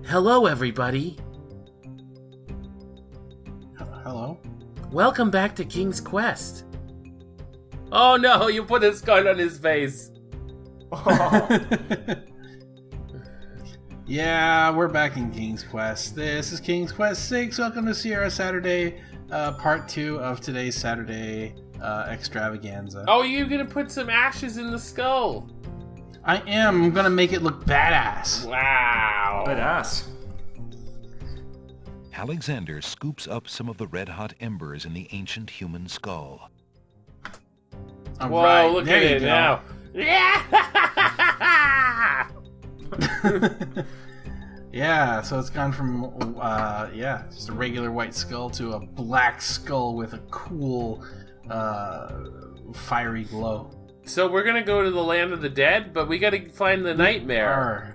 Hello, everybody. Hello? Welcome back to King's Quest. Oh no, you put a skull on his face. Yeah, we're back in King's Quest. This is King's Quest 6. Welcome to Sierra Saturday, part 2 of today's Saturday extravaganza. Oh, you're gonna put some ashes in the skull. I am. I'm gonna make it look badass. Wow. Badass. Alexander scoops up some of the red-hot embers in the ancient human skull. All Whoa, right, look there at you it go. now. Yeah, so it's gone from, just a regular white skull to a black skull with a cool, fiery glow. So we're gonna go to the land of the dead, but we gotta find the nightmare.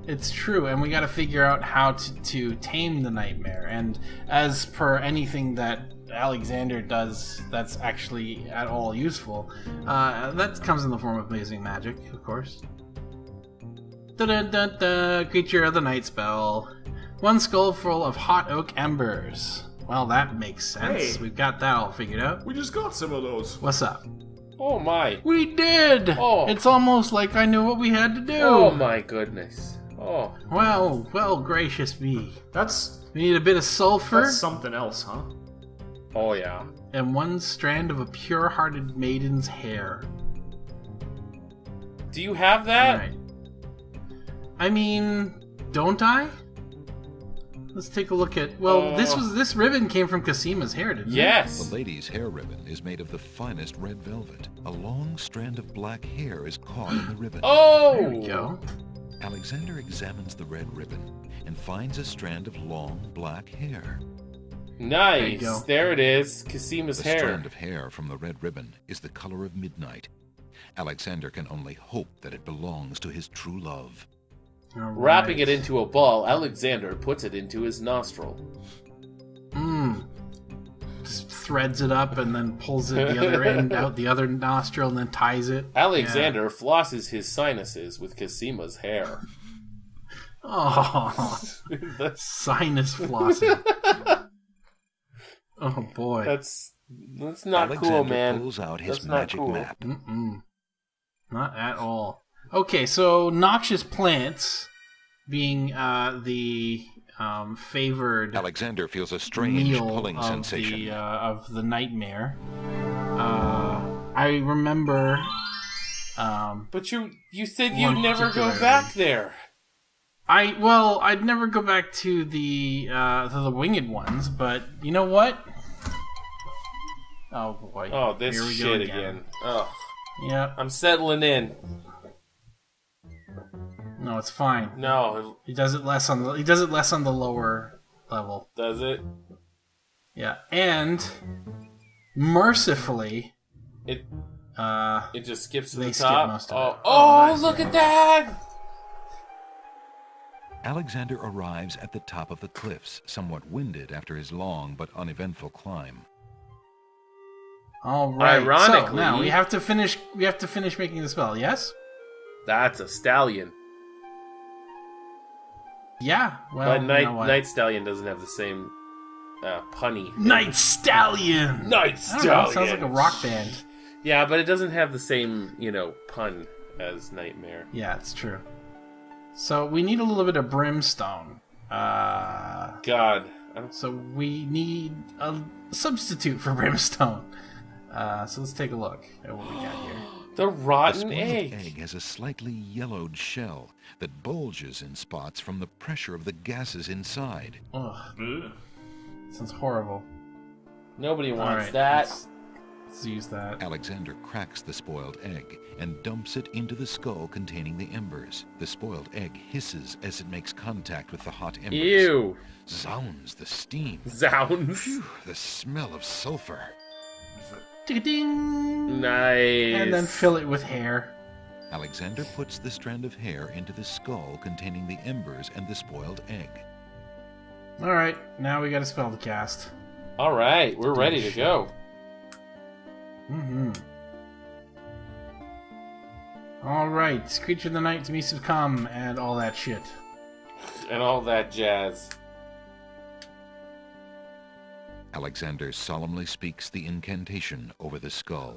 It's true, and we gotta figure out how to tame the nightmare. And as per anything that Alexander does that's actually at all useful, that comes in the form of amazing magic, of course. Da-da-da-da, creature of the night spell. One skull full of hot oak embers. Well, that makes sense. Hey. We've got that all figured out. We just got some of those. What's up? Oh my. We did! Oh. It's almost like I knew what we had to do. Oh my goodness. Oh. Well, gracious me. That's We need a bit of sulfur something else, huh? Oh yeah. and one strand of a pure-hearted maiden's hair. Do you have that? Alright. I mean, don't I? Let's take a look at... Well, this ribbon came from Cassima's hair, didn't it? Yes. The lady's hair ribbon is made of the finest red velvet. A long strand of black hair is caught in the ribbon. Oh. There we go. Alexander examines the red ribbon and finds a strand of long black hair. Nice. There you go. There it is. Cassima's The hair. strand of hair from the red ribbon is the color of midnight. Alexander can only hope that it belongs to his true love. All Wrapping right. it into a ball, Alexander puts it into his nostril. Just threads it up and then pulls it the other end out the other nostril and then ties it. Alexander flosses his sinuses with Cassima's hair. Oh, sinus flossing. Oh boy. That's not Alexander cool, man. pulls out his That's not magic cool. map. Not at all. Okay, so noxious plants being the favored Alexander feels a strange meal pulling of sensation. of the nightmare. I remember. But you said One you'd never go particularly. back there. I'd never go back to the winged ones, but you know what? Oh boy! Oh, this Here we shit go again. Ugh. Yep. I'm settling in. No, it's fine. No, He does it less on the lower level. does it? Yeah, and mercifully, It uh, it just skips to They the skip top. most of Oh, it. oh, Nice. look at that! Alexander arrives at the top of the cliffs, somewhat winded after his long but uneventful climb. all right. Ironically- so now we have to finish. We have to finish making the spell. Yes. That's a stallion. Yeah. Well, But you know what? Night Stallion doesn't have the same punny. Night Stallion. Night I don't Stallion. know, it sounds like a rock band. Yeah, but it doesn't have the same, pun as Nightmare. Yeah, it's true. So we need a little bit of brimstone. God. So we need a substitute for brimstone. So let's take a look at what we got here. The The rotten spoiled egg. egg has a slightly yellowed shell that bulges in spots from the pressure of the gases inside. Ugh, Ugh. sounds horrible. Nobody All wants right, that. Let's use that. Alexander cracks the spoiled egg and dumps it into the skull containing the embers. The spoiled egg hisses as it makes contact with the hot embers. Ew. Zounds, the steam. Zounds. Phew, the smell of sulfur. Ding. Nice. And then fill it with hair. Alexander puts the strand of hair into the skull containing the embers and the spoiled egg. All right, now we got to spell the cast. All right, we're ready to go. All right, creature of the night to me succumb and all that shit. and all that jazz. Alexander solemnly speaks the incantation over the skull.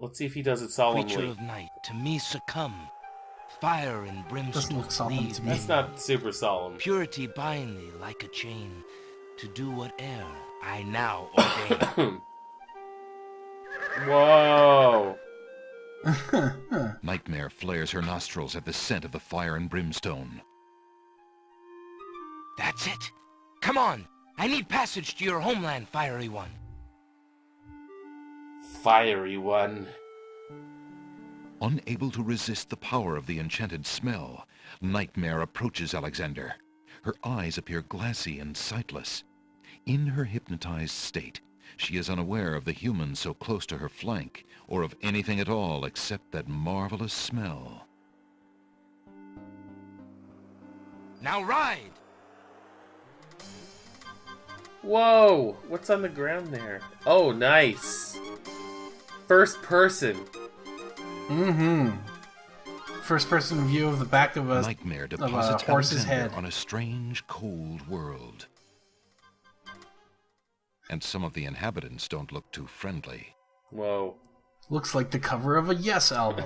Let's see if he does it solemnly. Creature of night, to me succumb. Fire and Doesn't brimstone look solemn lead to me. me. That's not super solemn. Purity bind thee like a chain, to do whate'er I now ordain. Whoa. Nightmare flares her nostrils at the scent of the fire and brimstone. That's it. Come on. I need passage to your homeland, fiery one. Fiery one. Unable to resist the power of the enchanted smell, Nightmare approaches Alexander. Her eyes appear glassy and sightless. In her hypnotized state, she is unaware of the humans so close to her flank, or of anything at all except that marvelous smell. Now ride! Whoa! What's on the ground there? Oh, nice. First person. Mm-hmm. First person view of the back of a Nightmare deposits horse's Alexander head. on a strange, cold world. And some of the inhabitants don't look too friendly. Whoa. Looks like the cover of a Yes album.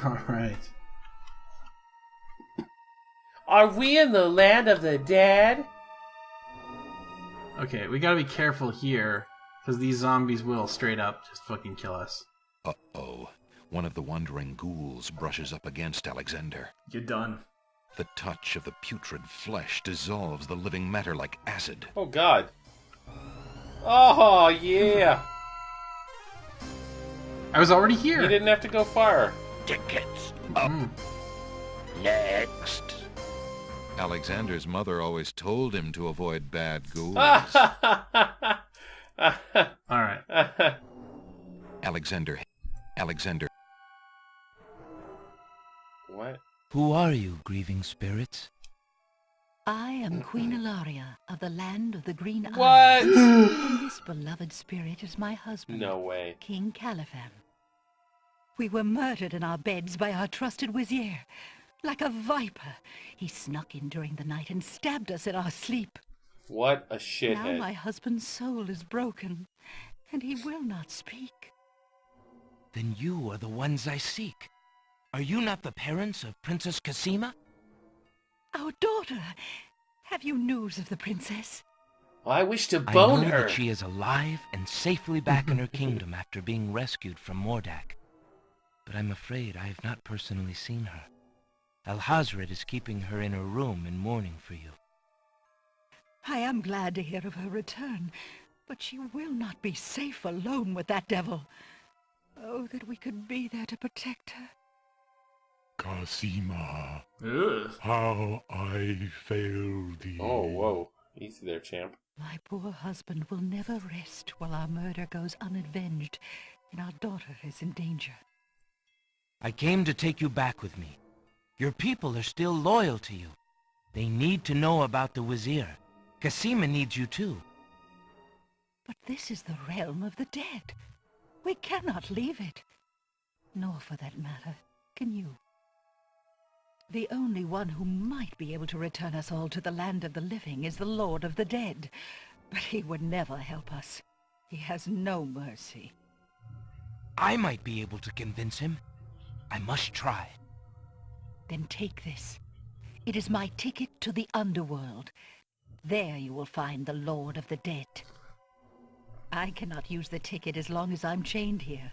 Alright. Are we in the land of the dead? Okay, we gotta be careful here, because these zombies will straight up just fucking kill us. Uh-oh. One of the wandering ghouls brushes up against Alexander. You're done. The touch of the putrid flesh dissolves the living matter like acid. Oh, God. Oh, yeah. I was already here! You didn't have to go far. Tickets up. next. Alexander's mother always told him to avoid bad ghouls. Alright. Alexander. What? Who are you, grieving spirits? I am Queen Ilaria of the land of the Green Isles. What? And this beloved spirit is my husband, No way. King Califan. We were murdered in our beds by our trusted vizier. Like a viper, he snuck in during the night and stabbed us in our sleep. What a Now shithead. my husband's soul is broken, and he will not speak. Then you are the ones I seek. Are you not the parents of Princess Cassima? Our daughter! Have you news of the princess? I wish to I bone know her. that she is alive and safely back in her kingdom after being rescued from Mordak. But I'm afraid I have not personally seen her. Alhazred is keeping her in her room in mourning for you. I am glad to hear of her return, but she will not be safe alone with that devil. Oh, that we could be there to protect her. Cassima, Ugh. how I failed thee. Oh, whoa. Easy there, champ. My poor husband will never rest while our murder goes unavenged and our daughter is in danger. I came to take you back with me. Your people are still loyal to you. They need to know about the Wazir. Cassima needs you too. But this is the realm of the dead. We cannot leave it. Nor, for that matter, can you. The only one who might be able to return us all to the land of the living is the Lord of the Dead. But he would never help us. He has no mercy. I might be able to convince him. I must try. Then take this. It is my ticket to the underworld. There you will find the Lord of the Dead. I cannot use the ticket as long as I'm chained here.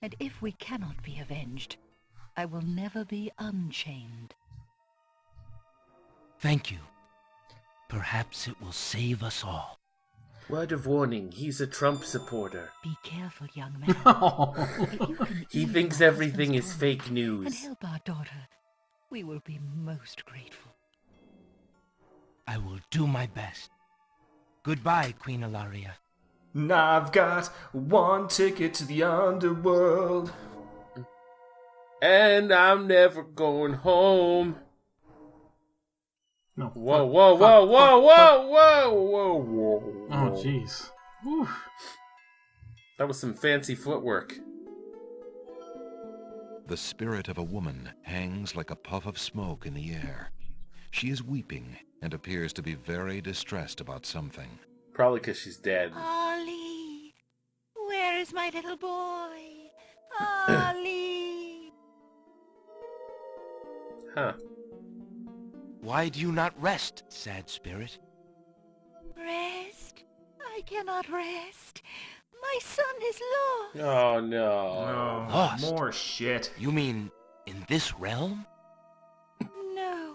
And if we cannot be avenged, I will never be unchained. Thank you. Perhaps it will save us all. Word of warning, he's a Trump supporter. Be careful, young man. If you can He ease thinks my everything husband's is mind fake and news. help our daughter, we will be most grateful. I will do my best. Goodbye, Queen Ilaria. Now I've got one ticket to the underworld. And I'm never going home. No. Whoa, fuck, whoa, fuck, whoa, fuck, whoa, fuck. whoa, whoa, whoa, whoa. Oh, jeez. Whew. That was some fancy footwork. The spirit of a woman hangs like a puff of smoke in the air. She is weeping and appears to be very distressed about something. Probably because she's dead. Ollie, where is my little boy? Ollie! Huh. Why do you not rest, sad spirit? Rest? I cannot rest. My son is lost. Oh, no. Oh, Lost. more shit. You mean in this realm? No.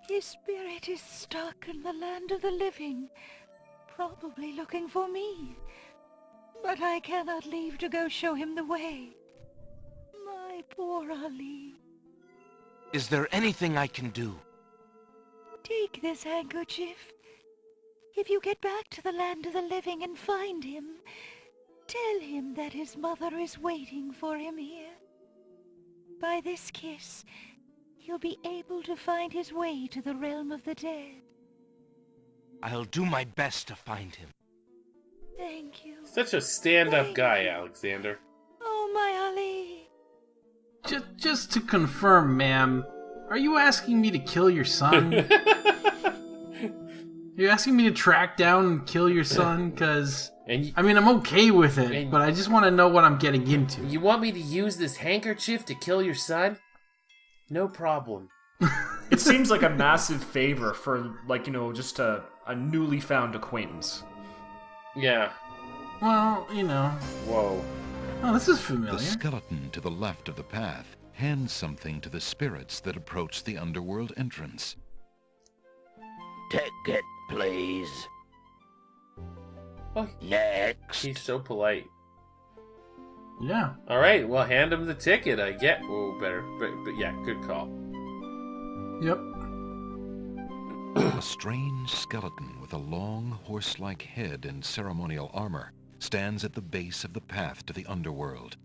His spirit is stuck in the land of the living, probably looking for me. But I cannot leave to go show him the way. My poor Ali. Is there anything I can do? Take this handkerchief. If you get back to the land of the living and find him, tell him that his mother is waiting for him here. By this kiss, he'll be able to find his way to the realm of the dead. I'll do my best to find him. Thank you. Such a stand-up guy, Alexander. Oh, my Ali. Just to confirm, ma'am, are you asking me to kill your son? You're asking me to track down and kill your son? Because, I mean, I'm okay with it, but I just want to know what I'm getting into. You want me to use this handkerchief to kill your son? No problem. It seems like a massive favor for, like, you know, just a newly found acquaintance. Yeah. Well, you know. Whoa. Oh, this is familiar. The skeleton to the left of the path hands something to the spirits that approach the underworld entrance. Ticket, please. Oh, Next. he's so polite. Yeah. All right, well, hand him the ticket. I get. Oh, better. But yeah, good call. Yep. A strange skeleton with a long horse-like head and ceremonial armor stands at the base of the path to the underworld.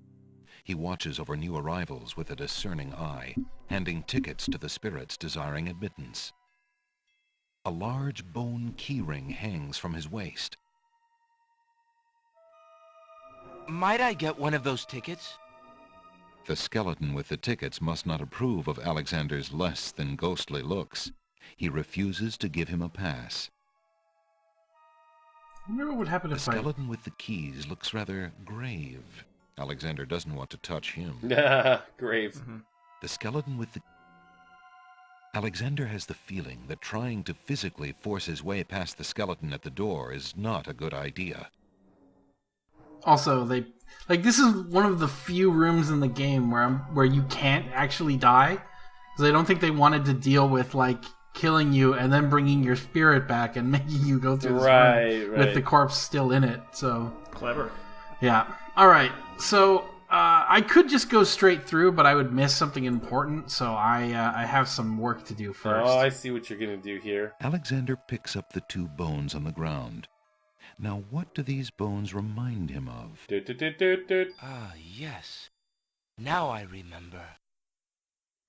He watches over new arrivals with a discerning eye, handing tickets to the spirits desiring admittance. A large bone keyring hangs from his waist. Might I get one of those tickets? The skeleton with the tickets must not approve of Alexander's less than ghostly looks. He refuses to give him a pass. I wonder what would happen The if skeleton with the keys looks rather grave. Alexander doesn't want to touch him. Grave. Mm-hmm. The skeleton with the... Alexander has the feeling that trying to physically force his way past the skeleton at the door is not a good idea. Also, this is one of the few rooms in the game where you can't actually die, because I don't think they wanted to deal with killing you and then bringing your spirit back and making you go through this room with the corpse still in it. So Clever. yeah. All right. So I could just go straight through, but I would miss something important. So I have some work to do first. Oh, I see what you're gonna do here. Alexander picks up the two bones on the ground. Now, what do these bones remind him of? Ah, yes. Now I remember.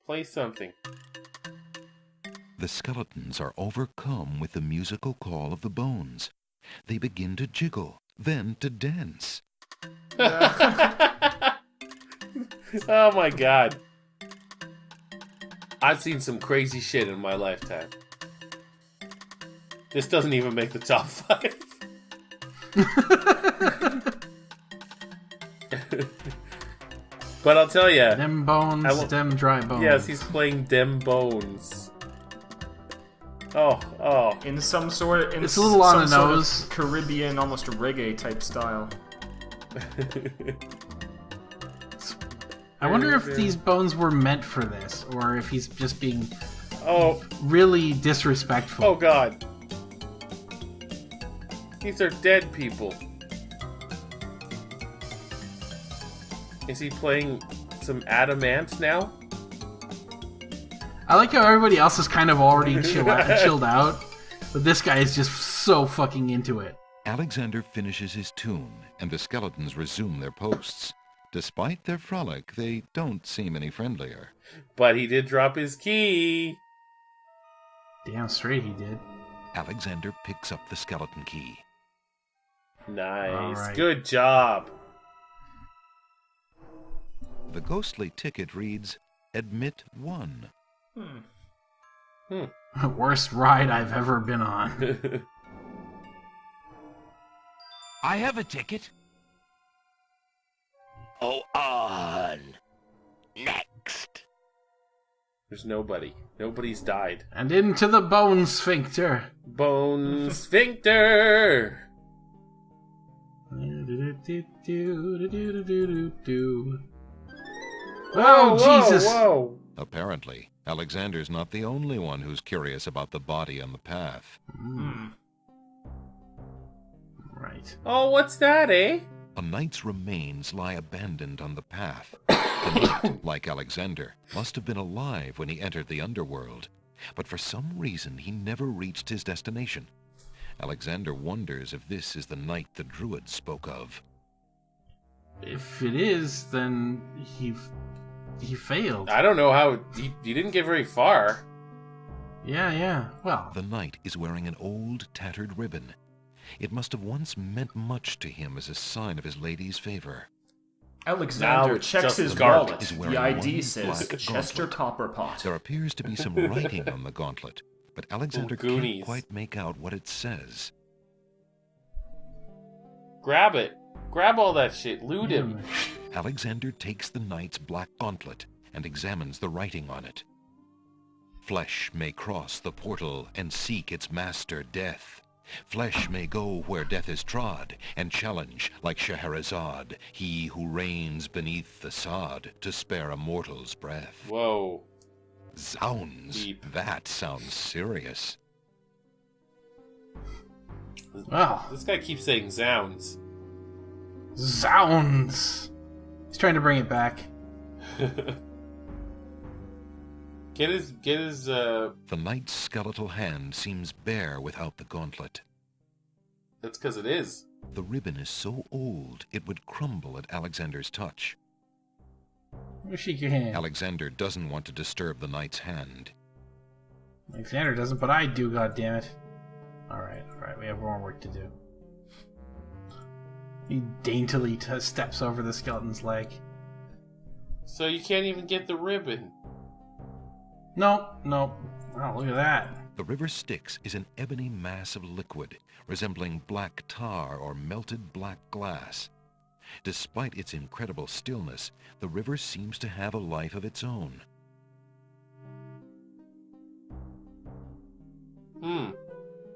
Play something. The skeletons are overcome with the musical call of the bones. They begin to jiggle, then to dance. Oh my god. I've seen some crazy shit in my lifetime. This doesn't even make the top 5. But I'll tell you. Them bones, them dry bones. Yes, he's playing dem bones. Oh. In some sort It's a little on the sort of nose. Caribbean, almost a reggae type style. I wonder if these bones were meant for this, or if he's just being Oh, really disrespectful. oh god. These are dead people. Is he playing some adamant now? I like how everybody else is kind of already chilled out, but this guy is just so fucking into it. Alexander finishes his tune, and the skeletons resume their posts. Despite their frolic, they don't seem any friendlier. But he did drop his key. Damn straight he did. Alexander picks up the skeleton key. Nice. All right. Good job. The ghostly ticket reads, Admit 1. Worst ride I've ever been on. I have a ticket. Go on. Next. There's nobody. Nobody's died. And into the bone sphincter. Bone sphincter! Oh, Jesus! Whoa! Apparently, Alexander's not the only one who's curious about the body on the path. Right. Oh, what's that, eh? A knight's remains lie abandoned on the path. The knight, like Alexander, must have been alive when he entered the underworld, but for some reason he never reached his destination. Alexander wonders if this is the knight the druids spoke of. If it is, then he failed. I don't know how... He didn't get very far. Yeah. Well, The knight is wearing an old, tattered ribbon. It must have once meant much to him as a sign of his lady's favor. Alexander Now it's checks just his garbage. wallet. Is wearing The ID one says black Chester gauntlet. Copperpot. There appears to be some writing on the gauntlet, but Alexander can't Goonies. quite make out what it says. Grab it. Grab all that shit. Loot him. Alexander takes the knight's black gauntlet and examines the writing on it. Flesh may cross the portal and seek its master, death. Flesh may go where death is trod, and challenge, like Scheherazade, he who reigns beneath the sod, to spare a mortal's breath. Whoa. Zounds, Deep. that sounds serious. wow. This guy keeps saying zounds. Zounds. He's trying to bring it back. Get his The knight's skeletal hand seems bare without the gauntlet. That's because it is. The ribbon is so old it would crumble at Alexander's touch. Let me shake your hand. Alexander doesn't want to disturb the knight's hand. Alexander doesn't, but I do, goddammit. Alright, we have more work to do. He daintily steps over the skeleton's leg. So you can't even get the ribbon. Nope. Wow, look at that. The river Styx is an ebony mass of liquid, resembling black tar or melted black glass. Despite its incredible stillness, the river seems to have a life of its own.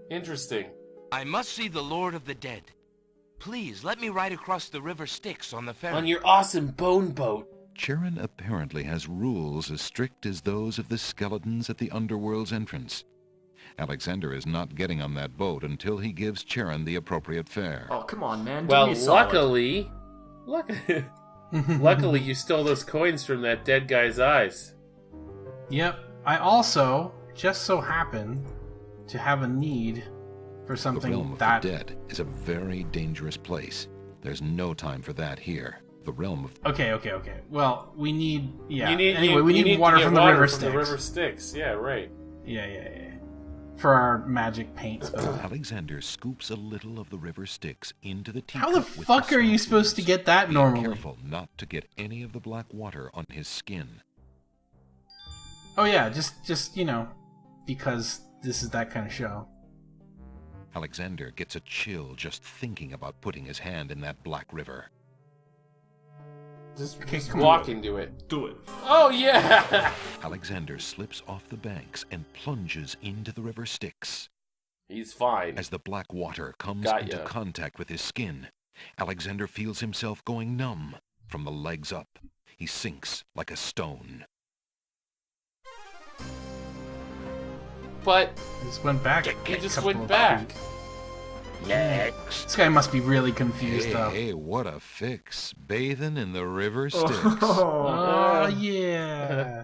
Interesting. I must see the Lord of the Dead. Please, let me ride across the river Styx on the ferry. On your awesome bone boat. Charon apparently has rules as strict as those of the skeletons at the underworld's entrance. Alexander is not getting on that boat until he gives Charon the appropriate fare. Oh, come on, man. Do Well, me a solid. luckily you stole those coins from that dead guy's eyes. Yep. I also just so happen to have a need for The something realm of that... the dead is a very dangerous place. There's no time for that here. The realm of... Okay. Well, we need... Yeah. You need, anyway, you we need need to water get from the water river from Styx. the river Styx. Yeah, right. Yeah. For our magic paint spell. Alexander scoops a little of the river Styx into the teacup. How the with fuck are you soft supposed to leaves, get that being normally? careful not to get any of the black water on his skin. Oh yeah, just because this is that kind of show. Alexander gets a chill just thinking about putting his hand in that black river. Just come walk on. into it. Do it. Oh, yeah! Alexander slips off the banks and plunges into the river Styx. He's fine. As the black water comes Got into ya. contact with his skin, Alexander feels himself going numb. From the legs up, he sinks like a stone. But He just went back. he just couple went of back. feet. Next. This guy must be really confused though. Hey, what a fix. Bathing in the river Styx. Oh yeah.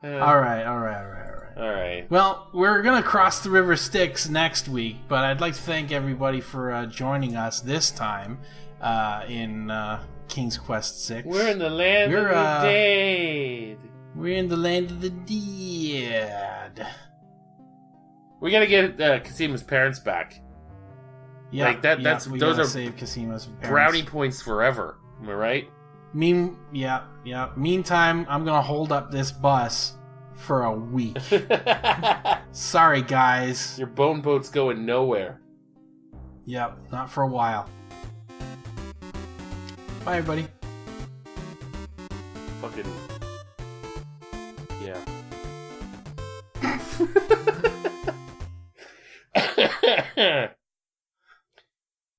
All right. All right. Well, we're gonna cross the river Styx next week, but I'd like to thank everybody for joining us this time in King's Quest 6. We're in the land of the dead. We're in the land of the dead. We gotta get Cassima's parents back. Yeah, Like, that's- we those gotta are save Cassima's parents. Brownie points forever. Am I right? Meantime, I'm gonna hold up this bus for a week. Sorry, guys. Your bone boat's going nowhere. Yep, not for a while. Bye, everybody. Fucking... Yeah.